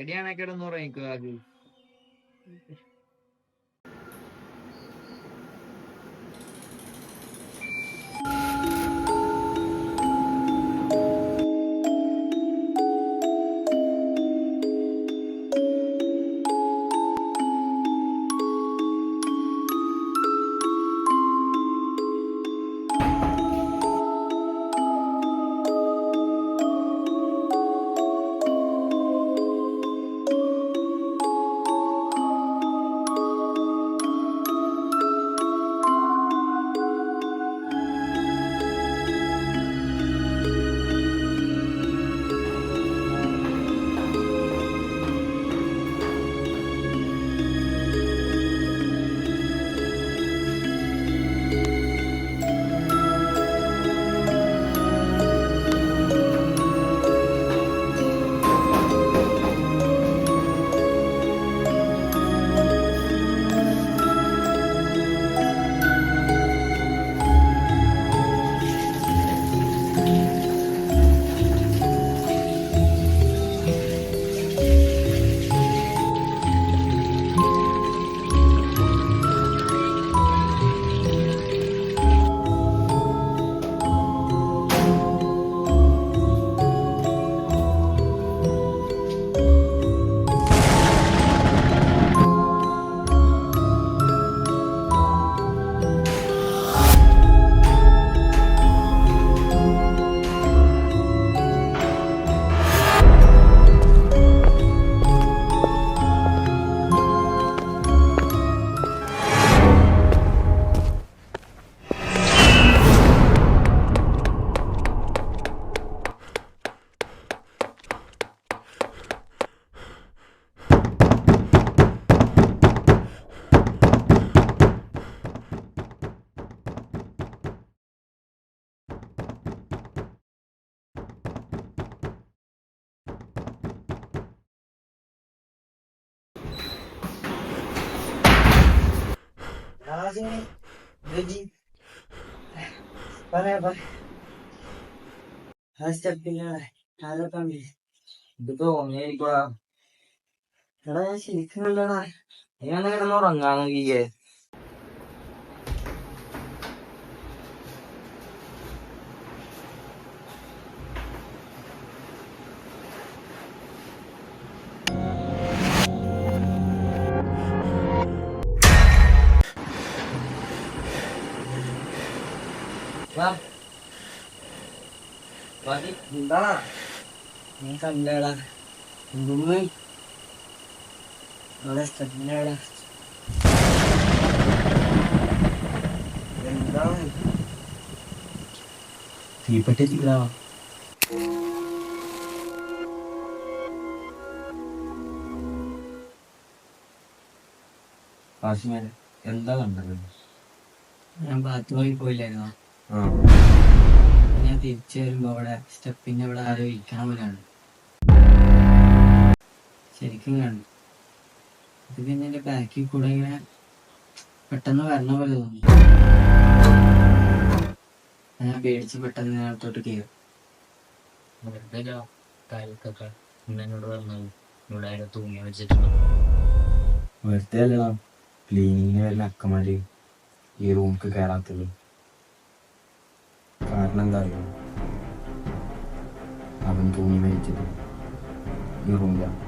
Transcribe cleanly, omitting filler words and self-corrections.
എടിയാണെ കിടന്നു ഉറങ്ങിക്കുക അത്. ഇത് തോന്നിയായിരിക്കുവാ. എടാ ഞാൻ ശരിക്കും കണ്ടടാ. നീ അങ്ങനെ കിടന്ന് ഉറങ്ങാൻ നോക്കിക്കേ. എന്താടാ നീ കണ്ടടാ അവിടെ സ്ഥലടാ എന്താണ് തീപ്പെട്ടില്ല കാശിമേലെ എന്താ കണ്ടത്? ഞാൻ ബാത്റൂമിൽ പോയില്ലായിരുന്നോ? ഞാൻ തിരിച്ചു വരുമ്പോ അവിടെ സ്റ്റെപ്പിന്റെ അവിടെ ആരോ ഇരിക്കാൻ പോലെയാണ് ശരിക്കും കണ്ടു. അത് പിന്നെ എന്റെ ബാക്കിൽ കൂടെ ഇങ്ങനെ പെട്ടെന്ന് വരണ പോലെ തോന്നി. ഞാൻ പേടിച്ച് പെട്ടെന്ന് നേരത്തോട്ട് കയറി. വെറുതെ അല്ല ക്ലീനിങ്ങിന് വരുന്ന അക്കമാര് ഈ റൂമിക്ക് കയറാത്തുള്ളൂ. കാരണം എന്താ അറിയോ, അവൻ തൂങ്ങി മരിച്ചത് ഈ റൂമിലാണ്.